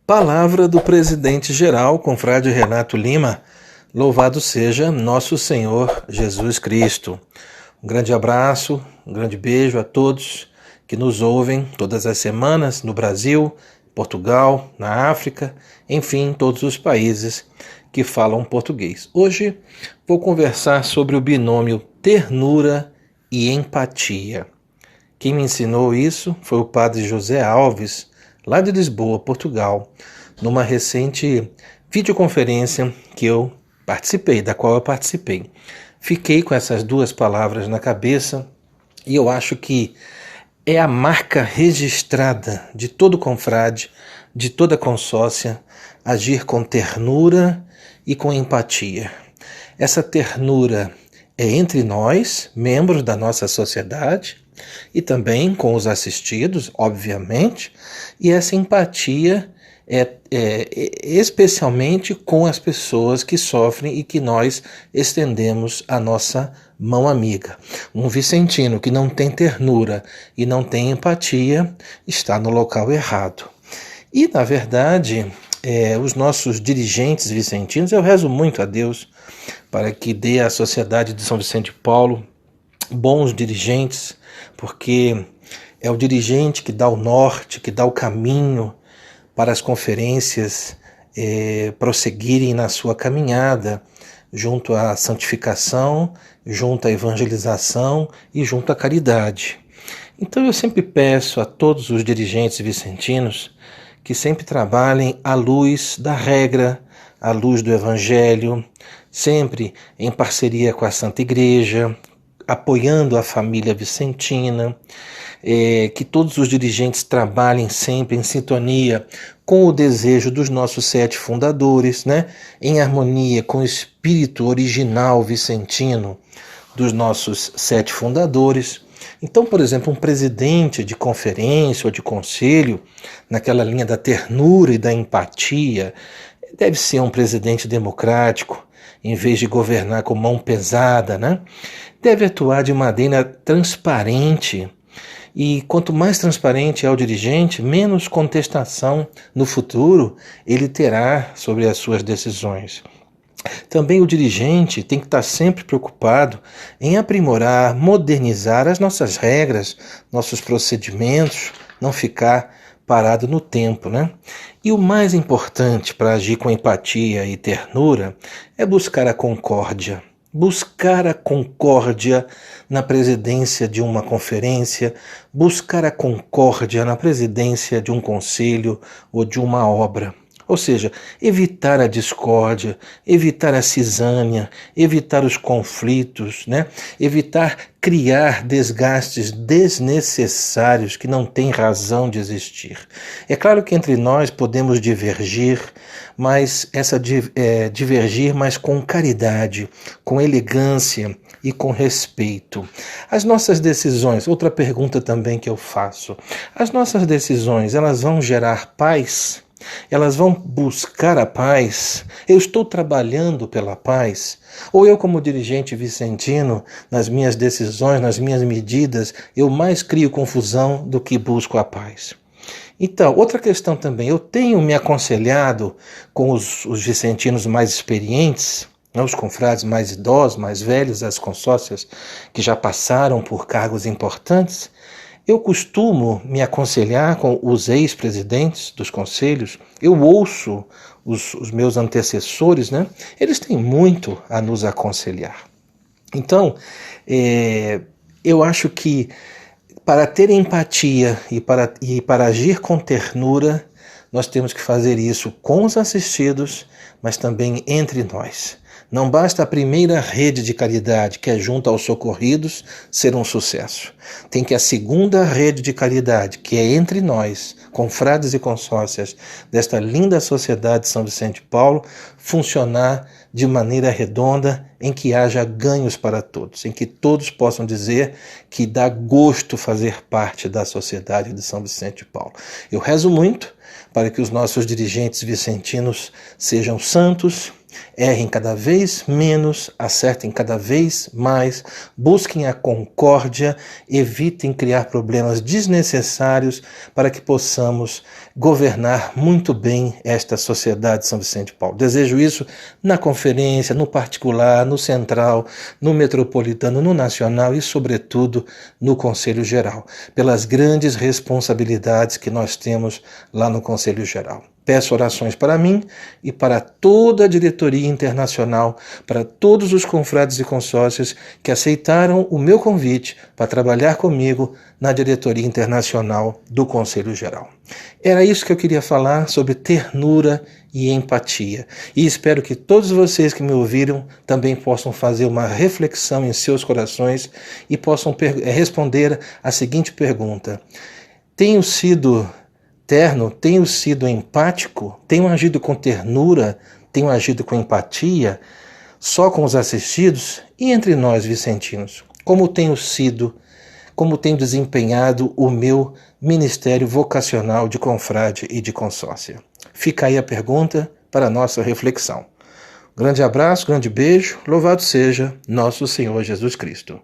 Palavra do Presidente-Geral, confrade Renato Lima. Louvado seja nosso Senhor Jesus Cristo. Um grande abraço, um grande beijo a todos que nos ouvem todas as semanas no Brasil, Portugal, na África, enfim, todos os países que falam português. Hoje vou conversar sobre o binômio ternura e empatia. Quem me ensinou isso foi o padre José Alves, lá de Lisboa, Portugal, numa recente videoconferência da qual eu participei. Fiquei com essas duas palavras na cabeça e eu acho que é a marca registrada de todo confrade, de toda consórcia, agir com ternura e com empatia. Essa ternura é entre nós, membros da nossa sociedade, e também com os assistidos, obviamente, e essa empatia é especialmente com as pessoas que sofrem e que nós estendemos a nossa mão amiga. Um vicentino que não tem ternura e não tem empatia está no local errado. E, na verdade, os nossos dirigentes vicentinos, eu rezo muito a Deus para que dê à sociedade de São Vicente de Paulo bons dirigentes, porque é o dirigente que dá o norte, que dá o caminho para as conferências prosseguirem na sua caminhada junto à santificação, junto à evangelização e junto à caridade. Então eu sempre peço a todos os dirigentes vicentinos que sempre trabalhem à luz da regra, à luz do Evangelho, sempre em parceria com a Santa Igreja, apoiando a família vicentina, que todos os dirigentes trabalhem sempre em sintonia com o desejo dos nossos 7 fundadores, em harmonia com o espírito original vicentino dos nossos 7 fundadores. Então, por exemplo, um presidente de conferência ou de conselho, naquela linha da ternura e da empatia, deve ser um presidente democrático, em vez de governar com mão pesada, Deve atuar de maneira transparente. E quanto mais transparente é o dirigente, menos contestação no futuro ele terá sobre as suas decisões. Também o dirigente tem que estar sempre preocupado em aprimorar, modernizar as nossas regras, nossos procedimentos, não ficar parado no tempo, E o mais importante para agir com empatia e ternura é buscar a concórdia. Buscar a concórdia na presidência de uma conferência, buscar a concórdia na presidência de um conselho ou de uma obra. Ou seja, evitar a discórdia, evitar a cisânia, evitar os conflitos, Evitar criar desgastes desnecessários que não têm razão de existir. É claro que entre nós podemos divergir, mas divergir, mas com caridade, com elegância e com respeito. As nossas decisões, outra pergunta também que eu faço, as nossas decisões, elas vão gerar paz? Elas vão buscar a paz? Eu estou trabalhando pela paz? Ou eu, como dirigente vicentino, nas minhas decisões, nas minhas medidas, eu mais crio confusão do que busco a paz? Então, outra questão também, eu tenho me aconselhado com os vicentinos mais experientes, os confrades mais idosos, mais velhos, as consórcias que já passaram por cargos importantes. Eu costumo me aconselhar com os ex-presidentes dos conselhos, eu ouço os meus antecessores, Eles têm muito a nos aconselhar. Então, eu acho que para ter empatia e para agir com ternura, nós temos que fazer isso com os assistidos, mas também entre nós. Não basta a primeira rede de caridade, que é junto aos socorridos, ser um sucesso. Tem que a segunda rede de caridade, que é entre nós, confrades e consórcias desta linda sociedade de São Vicente de Paulo, funcionar de maneira redonda, em que haja ganhos para todos, em que todos possam dizer que dá gosto fazer parte da sociedade de São Vicente de Paulo. Eu rezo muito para que os nossos dirigentes vicentinos sejam santos, Errem cada vez menos, acertem cada vez mais, busquem a concórdia, evitem criar problemas desnecessários para que possamos governar muito bem esta sociedade de São Vicente de Paulo. Desejo isso na conferência, no particular, no central, no metropolitano, no nacional e, sobretudo, no Conselho Geral, pelas grandes responsabilidades que nós temos lá no Conselho Geral. Peço orações para mim e para toda a diretoria internacional, para todos os confrades e consórcios que aceitaram o meu convite para trabalhar comigo na diretoria internacional do Conselho Geral. Era isso que eu queria falar sobre ternura e empatia. E espero que todos vocês que me ouviram também possam fazer uma reflexão em seus corações e possam responder a seguinte pergunta: tenho sido terno, tenho sido empático, tenho agido com ternura, tenho agido com empatia, só com os assistidos e entre nós vicentinos? Como tenho sido, como tenho desempenhado o meu ministério vocacional de confrade e de consórcia? Fica aí a pergunta para a nossa reflexão. Grande abraço, grande beijo, louvado seja nosso Senhor Jesus Cristo.